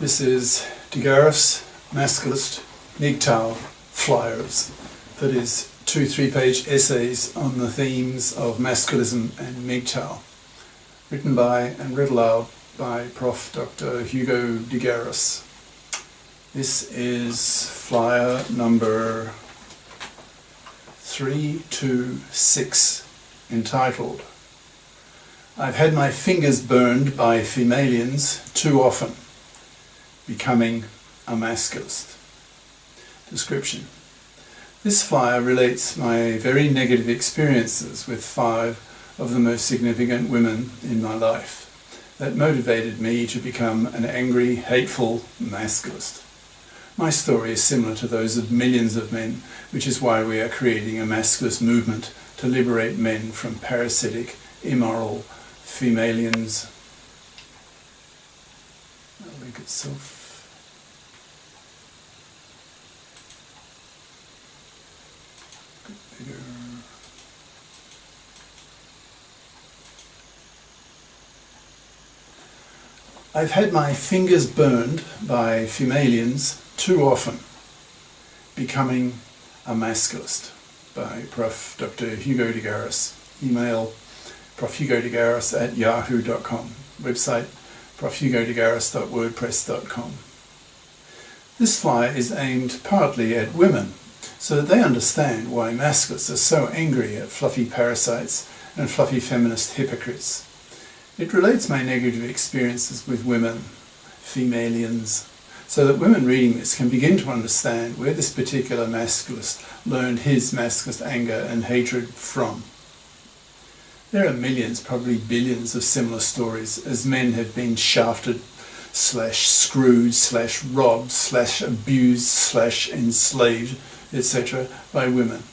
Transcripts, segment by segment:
This is Garis, Masculist, MGTOW flyers. That is 2 3-page essays on the themes of masculism and MGTOW, written by and read aloud by Prof. Dr. Hugo de Garis. This is flyer number 326, entitled "I've had my fingers burned by Femaliens too often, becoming a Masculist." Description. This flyer relates my very negative experiences with 5 of the most significant women in my life that motivated me to become an angry, hateful Masculist. My story is similar to those of millions of men, which is why we are creating a Masculist movement to liberate men from parasitic, immoral Femaliens. I'll link itself. Bigger. I've had my fingers burned by Femaliens too often, becoming a Masculist, by Prof. Dr. Hugo de Garis. Email profhugodegaris@yahoo.com. Website profhugodegaris.wordpress.com. This flyer is aimed partly at women, so that they understand why Masculists are so angry at fluffy parasites and fluffy feminist hypocrites. It relates my negative experiences with women, Femaliens, so that women reading this can begin to understand where this particular Masculist learned his Masculist anger and hatred from. There are millions, probably billions, of similar stories as men have been shafted, screwed, robbed, abused, enslaved, etc. by women.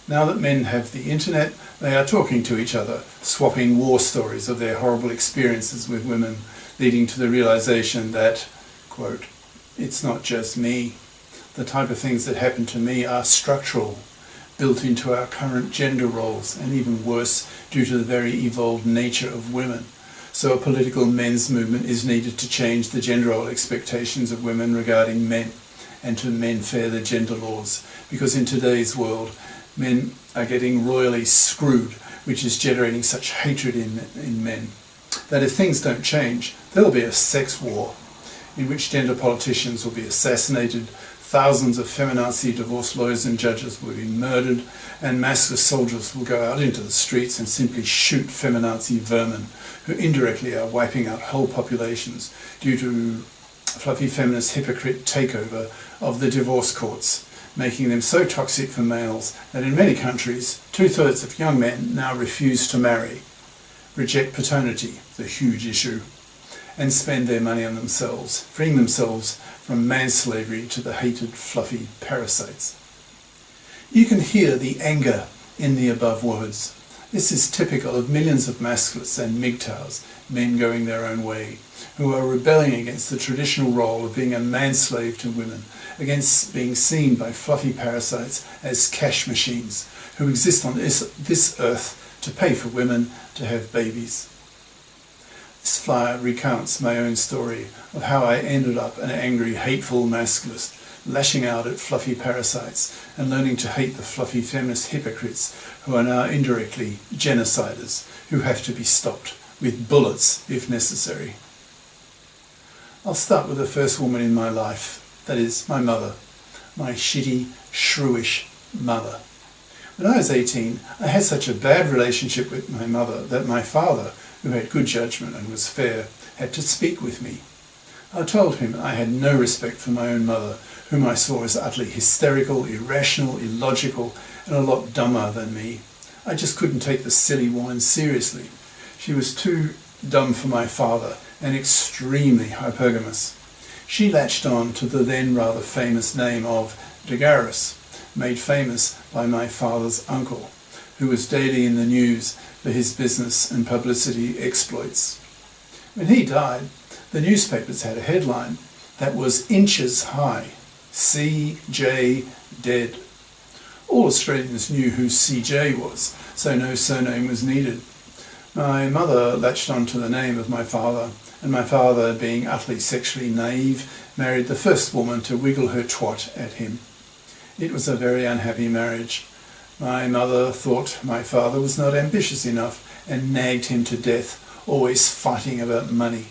Now that men have the internet, they are talking to each other, swapping war stories of their horrible experiences with women, leading to the realization that, quote, "It's not just me. The type of things that happen to me are structural, built into our current gender roles, and even worse, due to the very evolved nature of women. So a political men's movement is needed to change the gender role expectations of women regarding men, and to men fair the gender laws, because in today's world, men are getting royally screwed, which is generating such hatred in men, that if things don't change, there'll be a sex war, in which gender politicians will be assassinated, thousands of feminazi divorce lawyers and judges will be murdered, and Masculist soldiers will go out into the streets and simply shoot feminazi vermin, who indirectly are wiping out whole populations due to fluffy feminist hypocrite takeover of the divorce courts, making them so toxic for males that in many countries 2/3 of young men now refuse to marry, reject paternity, the huge issue, and spend their money on themselves, freeing themselves from manslavery to the hated fluffy parasites. You can hear the anger in the above words. This is typical of millions of Masculists and MGTOWs, men going their own way, who are rebelling against the traditional role of being a manslave to women, against being seen by fluffy parasites as cash machines, who exist on this earth to pay for women to have babies. This flyer recounts my own story of how I ended up an angry, hateful Masculist, lashing out at fluffy parasites and learning to hate the fluffy feminist hypocrites who are now indirectly genociders, who have to be stopped with bullets if necessary. I'll start with the first woman in my life, that is, my mother, my shitty, shrewish mother. When I was 18, I had such a bad relationship with my mother that my father, who had good judgment and was fair, had to speak with me. I told him I had no respect for my own mother, whom I saw as utterly hysterical, irrational, illogical, and a lot dumber than me. I just couldn't take the silly woman seriously. She was too dumb for my father and extremely hypergamous. She latched on to the then rather famous name of de Garis, made famous by my father's uncle, who was daily in the news for his business and publicity exploits. When he died, the newspapers had a headline that was inches high: CJ dead. All Australians knew who CJ was, so no surname was needed. My mother latched on to the name of my father, and my father, being utterly sexually naive, married the first woman to wiggle her twat at him. It was a very unhappy marriage. My mother thought my father was not ambitious enough and nagged him to death, always fighting about money.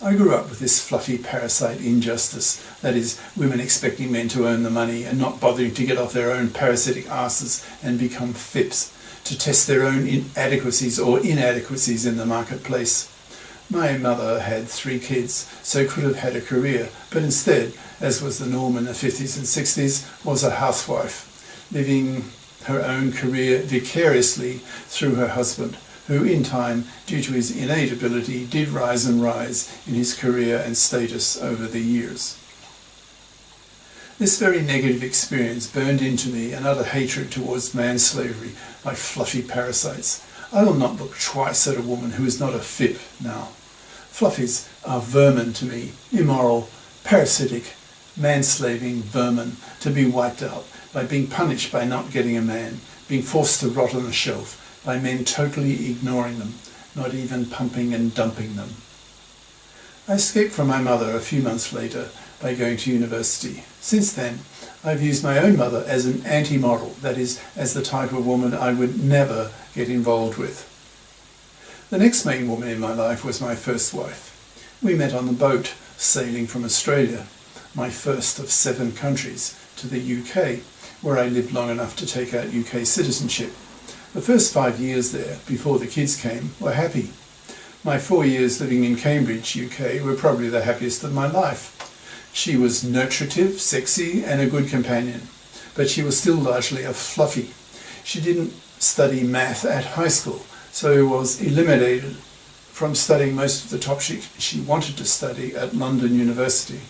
I grew up with this fluffy parasite injustice, that is, women expecting men to earn the money and not bothering to get off their own parasitic asses and become fips, to test their own inadequacies or inadequacies in the marketplace. My mother had 3 kids, so could have had a career, but instead, as was the norm in the 50s and 60s, was a housewife, living her own career vicariously through her husband, who in time, due to his innate ability, did rise and rise in his career and status over the years. This very negative experience burned into me an utter hatred towards manslavery by fluffy parasites. I will not look twice at a woman who is not a fip now. Fluffies are vermin to me, immoral, parasitic, manslaving vermin, to be wiped out by being punished by not getting a man, being forced to rot on a shelf, by men totally ignoring them, not even pumping and dumping them. I escaped from my mother a few months later by going to university. Since then, I've used my own mother as an anti-model, that is, as the type of woman I would never get involved with. The next main woman in my life was my first wife. We met on the boat, sailing from Australia, my first of 7 countries, to the UK, where I lived long enough to take out UK citizenship. The first 5 years there, before the kids came, were happy. My 4 years living in Cambridge, UK, were probably the happiest of my life. She was nurturative, sexy, and a good companion, but she was still largely a fluffy. She didn't study math at high school, so was eliminated from studying most of the topics she wanted to study at London University.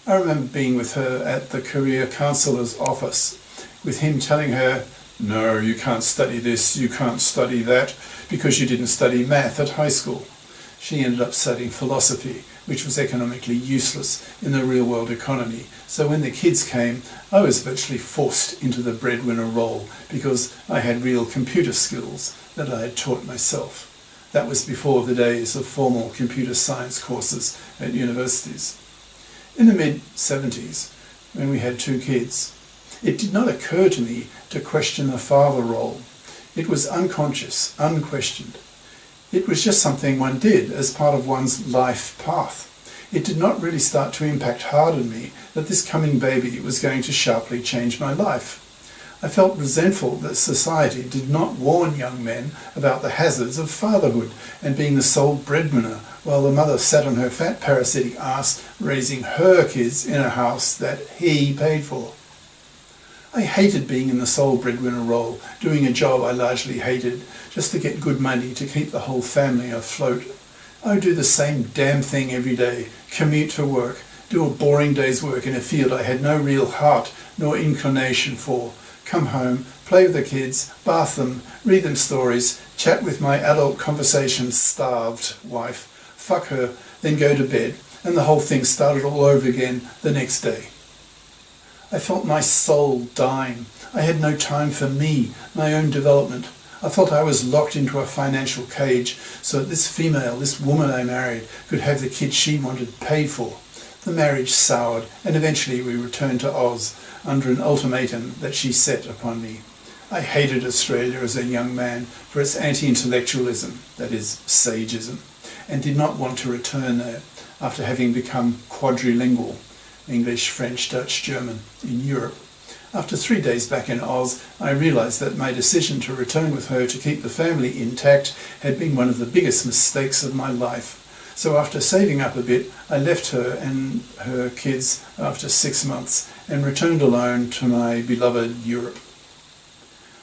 I remember being with her at the career counsellor's office, with him telling her, "No, you can't study this, you can't study that, because you didn't study math at high school." She ended up studying philosophy, which was economically useless in the real-world economy. So when the kids came, I was virtually forced into the breadwinner role because I had real computer skills that I had taught myself. That was before the days of formal computer science courses at universities. In the mid-70s, when we had 2 kids, it did not occur to me to question the father role. It was unconscious, unquestioned. It was just something one did as part of one's life path. It did not really start to impact hard on me that this coming baby was going to sharply change my life. I felt resentful that society did not warn young men about the hazards of fatherhood and being the sole breadwinner while the mother sat on her fat parasitic ass raising her kids in a house that he paid for. I hated being in the sole breadwinner role, doing a job I largely hated, just to get good money to keep the whole family afloat. I would do the same damn thing every day, commute to work, do a boring day's work in a field I had no real heart nor inclination for, come home, play with the kids, bath them, read them stories, chat with my adult conversation-starved wife, fuck her, then go to bed, and the whole thing started all over again the next day. I felt my soul dying. I had no time for me, my own development. I felt I was locked into a financial cage so that this female, this woman I married, could have the kids she wanted paid for. The marriage soured, and eventually we returned to Oz under an ultimatum that she set upon me. I hated Australia as a young man for its anti-intellectualism, that is, sageism, and did not want to return there after having become quadrilingual, English, French, Dutch, German, in Europe. After 3 days back in Oz, I realised that my decision to return with her to keep the family intact had been one of the biggest mistakes of my life. So after saving up a bit, I left her and her kids after 6 months and returned alone to my beloved Europe.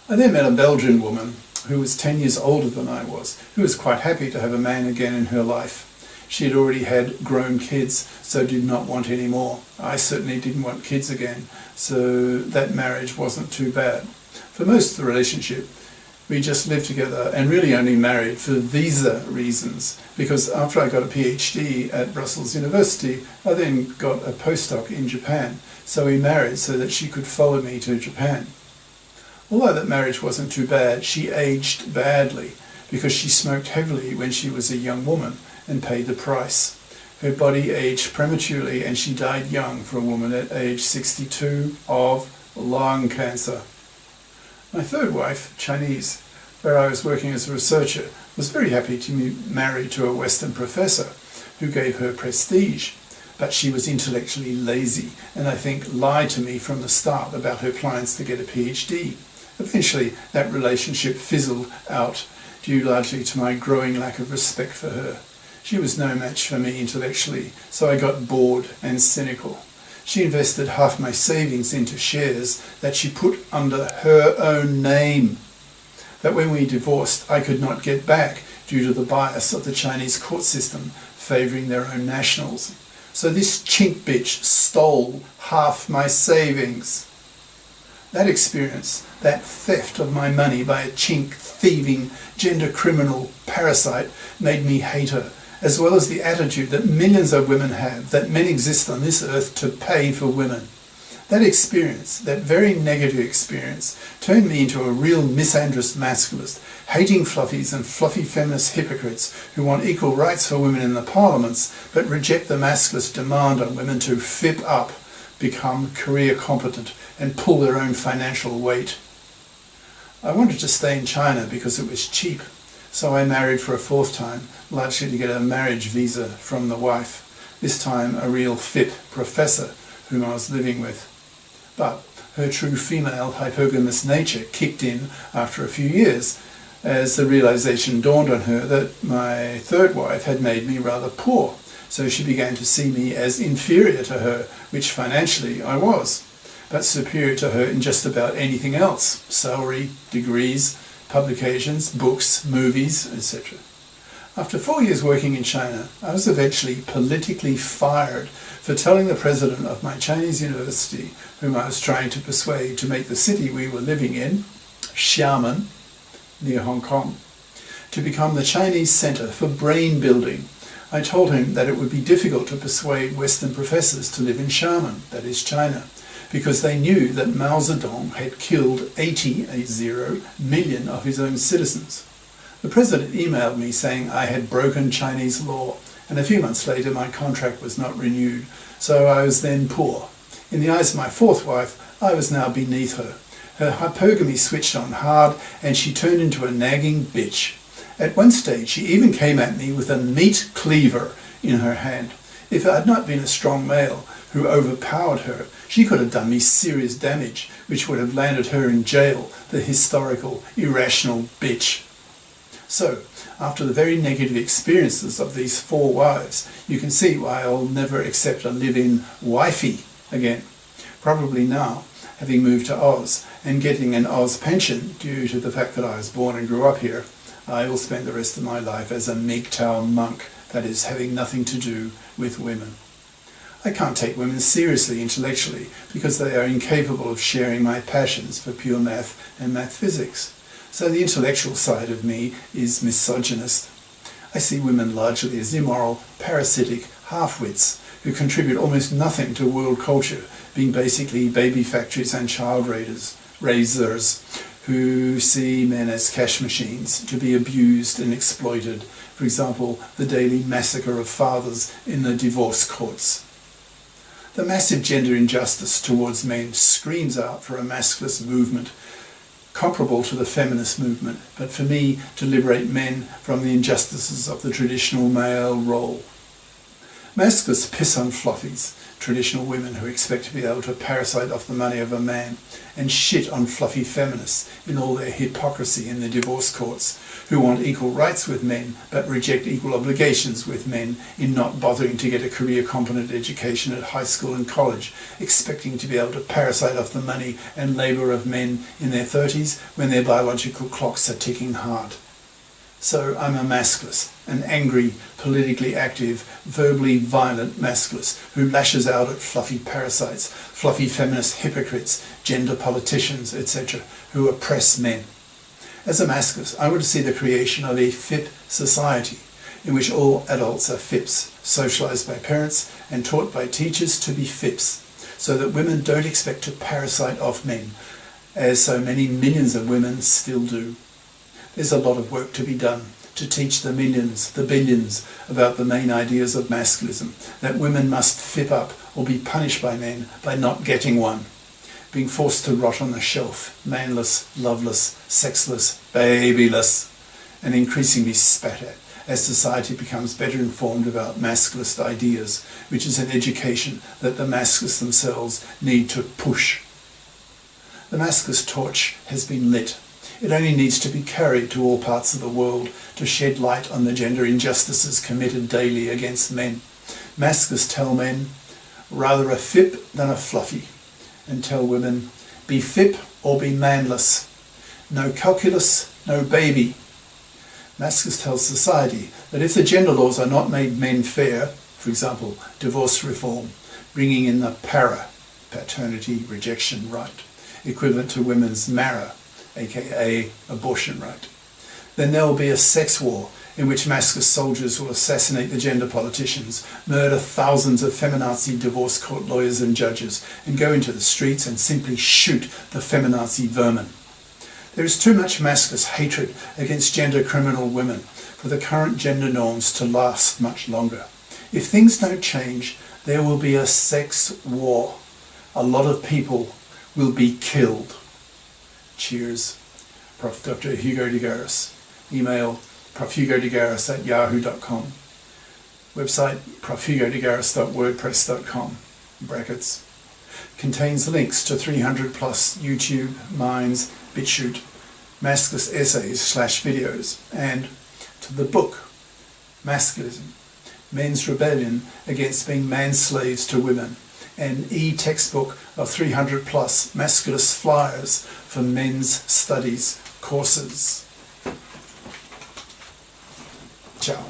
I then met a Belgian woman who was 10 years older than I was, who was quite happy to have a man again in her life. She had already had grown kids, so did not want any more. I certainly didn't want kids again, so that marriage wasn't too bad. For most of the relationship, we just lived together and really only married for visa reasons, because after I got a PhD at Brussels University, I then got a postdoc in Japan, so we married so that she could follow me to Japan. Although that marriage wasn't too bad, she aged badly, because she smoked heavily when she was a young woman and paid the price. Her body aged prematurely and she died young for a woman at age 62 of lung cancer. My third wife, Chinese, where I was working as a researcher, was very happy to be married to a Western professor who gave her prestige, but she was intellectually lazy and I think lied to me from the start about her plans to get a PhD. Eventually that relationship fizzled out due largely to my growing lack of respect for her. She was no match for me intellectually, so I got bored and cynical. She invested half my savings into shares that she put under her own name, that when we divorced I could not get back due to the bias of the Chinese court system favouring their own nationals. So this chink bitch stole half my savings. That experience, that theft of my money by a chink, thieving, gender criminal parasite, made me hate her, as well as the attitude that millions of women have, that men exist on this earth to pay for women. That experience, that very negative experience, turned me into a real misandrist masculist, hating fluffies and fluffy feminist hypocrites who want equal rights for women in the parliaments, but reject the masculist demand on women to fip up, become career competent, and pull their own financial weight. I wanted to stay in China because it was cheap, so I married for a fourth time, largely to get a marriage visa from the wife, this time a real FIP professor whom I was living with. But her true female hypergamous nature kicked in after a few years, as the realization dawned on her that my third wife had made me rather poor, so she began to see me as inferior to her, which financially I was, but superior to her in just about anything else: salary, degrees, publications, books, movies, etc. After 4 years working in China, I was eventually politically fired for telling the president of my Chinese university, whom I was trying to persuade to make the city we were living in, Xiamen, near Hong Kong, to become the Chinese Center for Brain Building. I told him that it would be difficult to persuade Western professors to live in Xiamen, that is China, because they knew that Mao Zedong had killed 80 million of his own citizens. The president emailed me saying I had broken Chinese law, and a few months later my contract was not renewed, so I was then poor. In the eyes of my fourth wife, I was now beneath her. Her hypergamy switched on hard, and she turned into a nagging bitch. At one stage she even came at me with a meat cleaver in her hand. If I had not been a strong male who overpowered her, she could have done me serious damage, which would have landed her in jail, the historical, irrational bitch. So, after the very negative experiences of these 4 wives, you can see why I'll never accept a live-in wifey again. Probably now, having moved to Oz and getting an Oz pension due to the fact that I was born and grew up here, I will spend the rest of my life as a MGTOW monk, that is, having nothing to do with women. I can't take women seriously intellectually because they are incapable of sharing my passions for pure math and math physics. So the intellectual side of me is misogynist. I see women largely as immoral, parasitic half-wits who contribute almost nothing to world culture, being basically baby factories and child raisers who see men as cash machines to be abused and exploited. For example, the daily massacre of fathers in the divorce courts. The massive gender injustice towards men screams out for a masculist movement comparable to the feminist movement, but for me to liberate men from the injustices of the traditional male role. Masculists piss on fluffies, traditional women who expect to be able to parasite off the money of a man, and shit on fluffy feminists in all their hypocrisy in the divorce courts, who want equal rights with men but reject equal obligations with men in not bothering to get a career competent education at high school and college, expecting to be able to parasite off the money and labour of men in their 30s when their biological clocks are ticking hard. So I'm a masculist, an angry, politically active, verbally violent masculist who lashes out at fluffy parasites, fluffy feminist hypocrites, gender politicians, etc., who oppress men. As a masculist, I want to see the creation of a FIP society in which all adults are FIPs, socialised by parents and taught by teachers to be FIPs, so that women don't expect to parasite off men, as so many millions of women still do. There's a lot of work to be done to teach the millions, the billions, about the main ideas of masculism, that women must fip up or be punished by men by not getting one, being forced to rot on the shelf, manless, loveless, sexless, babyless, and increasingly spat at as society becomes better informed about masculist ideas, which is an education that the masculists themselves need to push. The masculist torch has been lit. It only needs to be carried to all parts of the world to shed light on the gender injustices committed daily against men. Masculists tell men, rather a fip than a fluffy, and tell women, be fip or be manless. No calculus, no baby. Masculists tell society that if the gender laws are not made men fair, for example, divorce reform, bringing in the paternity rejection right, equivalent to women's mara, aka abortion right, then there will be a sex war in which masculine soldiers will assassinate the gender politicians, murder thousands of feminazi divorce court lawyers and judges, and go into the streets and simply shoot the feminazi vermin. There is too much masculine hatred against gender criminal women for the current gender norms to last much longer. If things don't change, there will be a sex war. A lot of people will be killed. Cheers. Prof. Dr. Hugo de Garis. Email profhugodegaris@yahoo.com. Website profhugodegaris.wordpress.com. Brackets. Contains links to 300 plus YouTube, Minds, BitChute, masculist essays/videos, and to the book Masculism, Men's Rebellion Against Being Man-Slaves to Women, an e-textbook of 300 plus masculist flyers for men's studies courses. Ciao.